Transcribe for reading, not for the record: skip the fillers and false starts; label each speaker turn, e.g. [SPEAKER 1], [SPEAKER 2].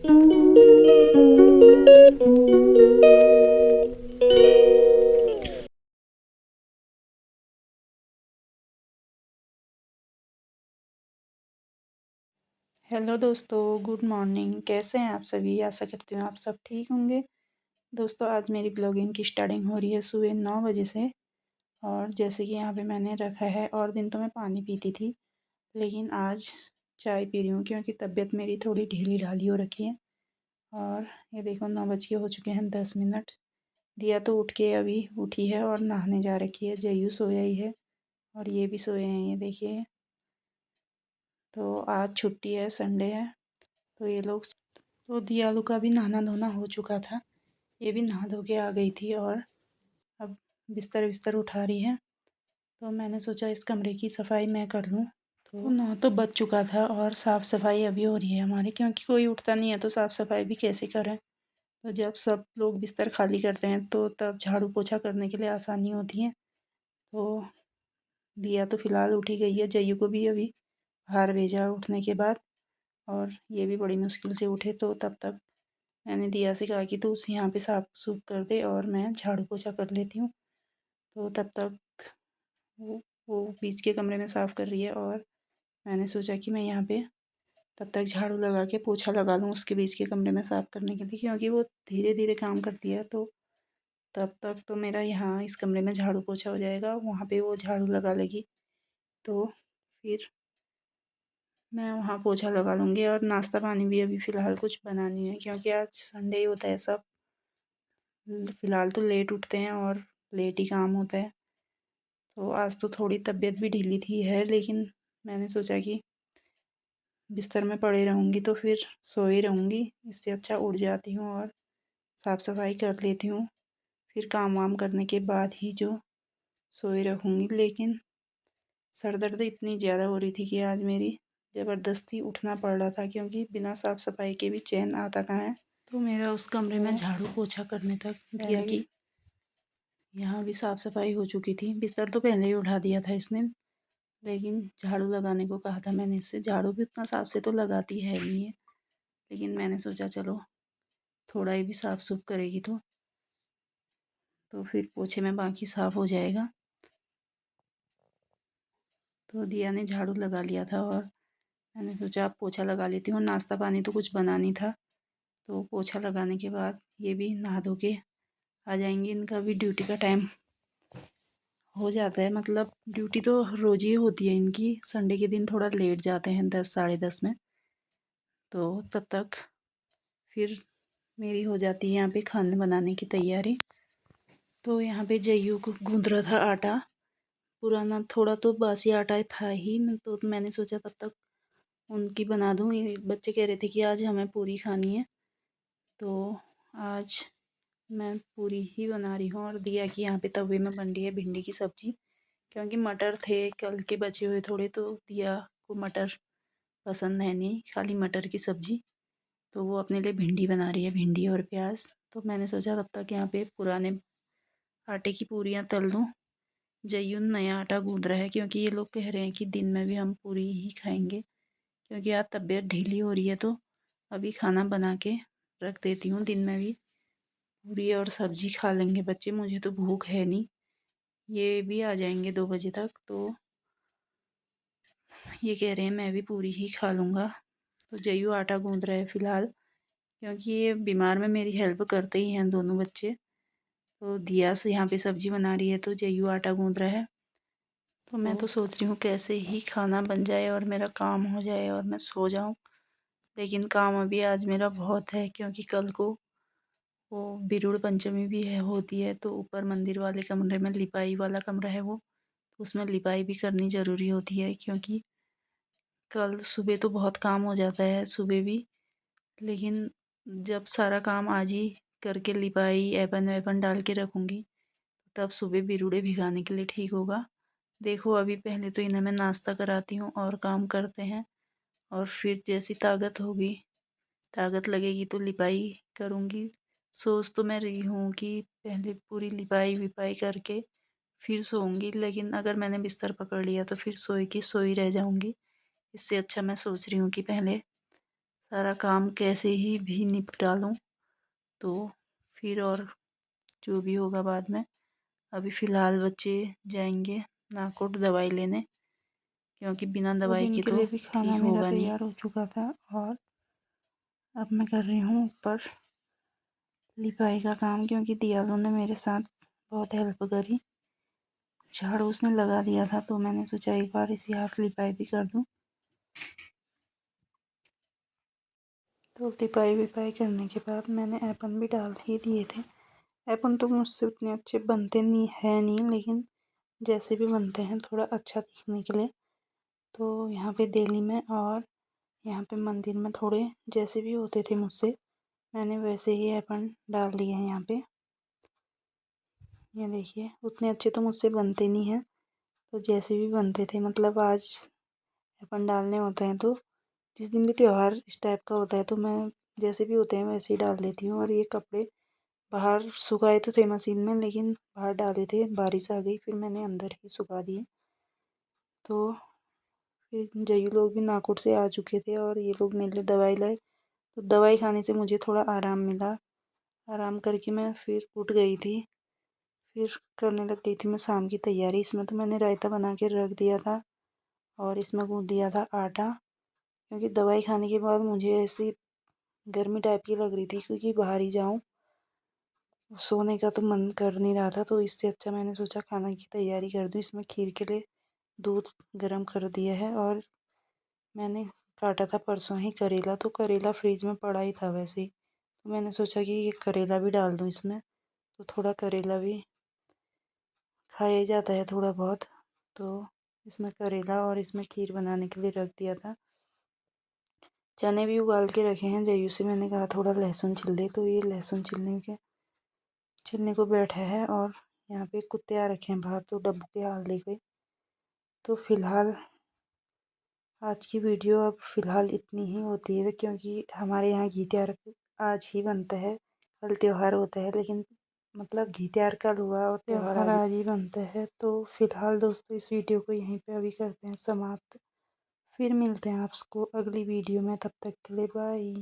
[SPEAKER 1] Hello दोस्तों, good morning. कैसे हैं आप सभी? आशा करती हूँ आप सब ठीक होंगे। दोस्तों, आज मेरी ब्लॉगिंग की स्टार्टिंग हो रही है सुबह 9 बजे से। और जैसे कि यहाँ पे मैंने रखा है, और दिन तो मैं पानी पीती थी, लेकिन आज चाय पी रही हूँ क्योंकि तबीयत मेरी थोड़ी ढीली ढाली हो रखी है। और ये देखो 9 बज के हो चुके हैं 10 मिनट। दिया तो उठ के अभी उठी है और नहाने जा रखी है। जयू सोया ही है और ये भी सोए हैं, ये देखिए। तो आज छुट्टी है, संडे है, तो ये लोग। तो दियालू का भी नहाना धोना हो चुका था, ये भी नहा धो के आ गई थी और अब बिस्तर बिस्तर उठा रही है। तो मैंने सोचा इस कमरे की सफाई मैं कर लूँ। तो 9 तो बज चुका था और साफ़ सफाई अभी हो रही है हमारी, क्योंकि कोई उठता नहीं है तो साफ़ सफाई भी कैसे करें। तो जब सब लोग बिस्तर खाली करते हैं तो तब झाड़ू पोछा करने के लिए आसानी होती है। तो दिया तो फ़िलहाल उठी गई है, जयू को भी अभी बाहर भेजा उठने के बाद, और ये भी बड़ी मुश्किल से उठे। तो तब तक मैंने दिया से कहा कि तू उसे यहाँ पे साफ सूफ कर दे और मैं झाड़ू पोछा कर लेती हूँ। तो तब तक वो वो बीच के कमरे में साफ़ कर रही है और मैंने सोचा कि मैं यहाँ पे तब तक झाड़ू लगा के पोछा लगा लूँ उसके बीच के कमरे में साफ़ करने के लिए, क्योंकि वो धीरे धीरे काम करती है। तो तब तक तो मेरा यहाँ इस कमरे में झाड़ू पोछा हो जाएगा, वहाँ पे वो झाड़ू लगा लेगी। तो फिर मैं वहाँ पोछा लगा लूँगी। और नाश्ता पानी भी अभी फ़िलहाल कुछ बना नहीं है, क्योंकि आज संडे ही होता है। सब फ़िलहाल तो लेट उठते हैं और लेट ही काम होता है। तो आज तो थोड़ी तबीयत भी ढीली थी है, लेकिन मैंने सोचा कि बिस्तर में पड़े रहूँगी तो फिर सोई रहूँगी, इससे अच्छा उठ जाती हूँ और साफ़ सफाई कर लेती हूँ। फिर काम वाम करने के बाद ही जो सोई रहूँगी। लेकिन सर दर्द इतनी ज़्यादा हो रही थी कि आज मेरी ज़बरदस्ती उठना पड़ रहा था, क्योंकि बिना साफ़ सफाई के भी चैन आता कहाँ है। तो मेरा उस कमरे में झाड़ू पोछा करने तक दिया कि यहाँ भी साफ़ सफाई हो चुकी थी। बिस्तर तो पहले ही उठा दिया था इसने, लेकिन झाड़ू लगाने को कहा था मैंने इससे। झाड़ू भी उतना साफ़ से तो लगाती है नहीं है, लेकिन मैंने सोचा चलो थोड़ा ही भी साफ़ सुफ करेगी तो फिर पोछे में बाकी साफ़ हो जाएगा। तो दिया ने झाड़ू लगा लिया था और मैंने सोचा अब पोछा लगा लेती हूँ। नाश्ता पानी तो कुछ बना नहीं था, तो पोछा लगाने के बाद ये भी नहा धो के आ जाएंगी। इनका भी ड्यूटी का टाइम हो जाता है, मतलब ड्यूटी तो रोज़ ही होती है इनकी। संडे के दिन थोड़ा लेट जाते हैं 10 साढ़े 10 में। तो तब तक फिर मेरी हो जाती है यहाँ पे खाने बनाने की तैयारी। तो यहाँ पे जयू को गूँध रहा था आटा। पुराना थोड़ा तो बासी आटा था ही, तो मैंने सोचा तब तक उनकी बना दूँ। ये बच्चे कह रहे थे कि आज हमें पूरी खानी है, तो आज मैं पूरी ही बना रही हूँ। और दिया कि यहाँ पे तवे में बन रही है भिंडी की सब्ज़ी, क्योंकि मटर थे कल के बचे हुए थोड़े, तो दिया को मटर पसंद है नहीं, खाली मटर की सब्ज़ी। तो वो अपने लिए भिंडी बना रही है, भिंडी और प्याज। तो मैंने सोचा तब तक यहाँ पे पुराने आटे की पूरियाँ तल दूँ। जय्यून नया आटा गूँध रहा है, क्योंकि ये लोग कह रहे हैं कि दिन में भी हम पूरी ही खाएंगे, क्योंकि आज तबीयत ढीली हो रही है। तो अभी खाना बना के रख देती हूँ, दिन में भी पूरी और सब्ज़ी खा लेंगे बच्चे। मुझे तो भूख है नहीं, ये भी आ जाएंगे 2 बजे तक। तो ये कह रहे हैं मैं भी पूरी ही खा लूँगा। तो जयू आटा गूँध रहा है फ़िलहाल, क्योंकि ये बीमार में मेरी हेल्प करते ही हैं दोनों बच्चे। तो दिया से यहाँ पे सब्ज़ी बना रही है, तो जयू आटा गूँध रहा है। तो मैं तो सोच रही हूँ कैसे ही खाना बन जाए और मेरा काम हो जाए और मैं सो जाऊँ। लेकिन काम अभी आज मेरा बहुत है, क्योंकि कल को वो बिरुड़ पंचमी भी है होती है। तो ऊपर मंदिर वाले कमरे में लिपाई वाला कमरा है वो, तो उसमें लिपाई भी करनी ज़रूरी होती है, क्योंकि कल सुबह तो बहुत काम हो जाता है सुबह भी। लेकिन जब सारा काम आज ही करके लिपाई एपन वैपन डाल के रखूँगी, तब सुबह बिरुड़े भिगाने के लिए ठीक होगा। देखो अभी पहले तो इन्हें मैं नाश्ता कराती हूँ और काम करते हैं, और फिर जैसी ताकत होगी, ताकत लगेगी तो लिपाई करूँगी। सोच तो मैं रही हूँ कि पहले पूरी लिपाई विपाई करके फिर सोऊंगी, लेकिन अगर मैंने बिस्तर पकड़ लिया तो फिर सोई की सोई रह जाऊँगी। इससे अच्छा मैं सोच रही हूँ कि पहले सारा काम कैसे ही भी निपटा लूँ, तो फिर और जो भी होगा बाद में। अभी फ़िलहाल बच्चे जाएंगे नाकोट दवाई लेने, क्योंकि बिना दवाई
[SPEAKER 2] दिन
[SPEAKER 1] के
[SPEAKER 2] के
[SPEAKER 1] तो
[SPEAKER 2] लिए भी खाना
[SPEAKER 1] ठीक
[SPEAKER 2] मेरा
[SPEAKER 1] होगा नहीं।
[SPEAKER 2] तैयार हो चुका था और अब मैं कर रही हूँ ऊपर लिपाई का काम, क्योंकि दियालों ने मेरे साथ बहुत हेल्प करी। झाड़ू उसने लगा दिया था तो मैंने सोचा एक बार इसी हाथ लिपाई भी कर दूँ। तो लिपाई विपाई करने के बाद मैंने ऐपन भी डाल ही दिए थे। ऐपन तो मुझसे उतने अच्छे बनते नहीं, लेकिन जैसे भी बनते हैं थोड़ा अच्छा दिखने के लिए। तो यहाँ पे दिल्ली में और यहाँ पे मंदिर में थोड़े जैसे भी होते थे मुझसे, मैंने वैसे ही ऐपन डाल दिए हैं यहाँ पे। ये देखिए, उतने अच्छे तो मुझसे बनते नहीं हैं, तो जैसे भी बनते थे, मतलब आज ऐपन डालने होते हैं तो जिस दिन भी त्यौहार इस टाइप का होता है तो मैं जैसे भी होते हैं वैसे ही डाल देती हूँ। और ये कपड़े बाहर सुखाए तो थे मशीन में, लेकिन बाहर डाले थे, बारिश आ गई, फिर मैंने अंदर ही सुखा दिए। तो फिर जयू लोग भी नाकोट से आ चुके थे और ये लोग मेरे लिए दवाई लाए, तो दवाई खाने से मुझे थोड़ा आराम मिला। आराम करके मैं फिर उठ गई थी, फिर करने लग गई थी मैं शाम की तैयारी। इसमें तो मैंने रायता बना के रख दिया था और इसमें गूँथ दिया था आटा, क्योंकि दवाई खाने के बाद मुझे ऐसी गर्मी टाइप की लग रही थी, क्योंकि बाहर ही जाऊँ, सोने का तो मन कर नहीं रहा था। तो इससे अच्छा मैंने सोचा खाना की तैयारी कर दूँ। इसमें खीर के लिए दूध गर्म कर दिया है और मैंने काटा था परसों ही करेला, तो करेला फ्रिज में पड़ा ही था वैसे ही, तो मैंने सोचा कि ये करेला भी डाल दूँ इसमें, तो थोड़ा करेला भी खाया ही जाता है थोड़ा बहुत। तो इसमें करेला और इसमें खीर बनाने के लिए रख दिया था। चने भी उबाल के रखे हैं। जयू से मैंने कहा थोड़ा लहसुन छिल दे, तो ये लहसुन छिलने को बैठा है। और यहाँ पे कुत्ते आ रखे हैं बाहर, तो डब्बू के हाल दे गए। तो फिलहाल आज की वीडियो अब फ़िलहाल इतनी ही होती है, क्योंकि हमारे यहाँ घी त्योहार आज ही बनता है, कल त्यौहार होता है, लेकिन मतलब घी त्योहार कल हुआ और त्यौहार आज ही बनता है। तो फिलहाल दोस्तों इस वीडियो को यहीं पे अभी करते हैं समाप्त। फिर मिलते हैं आपको अगली वीडियो में, तब तक के लिए बाय।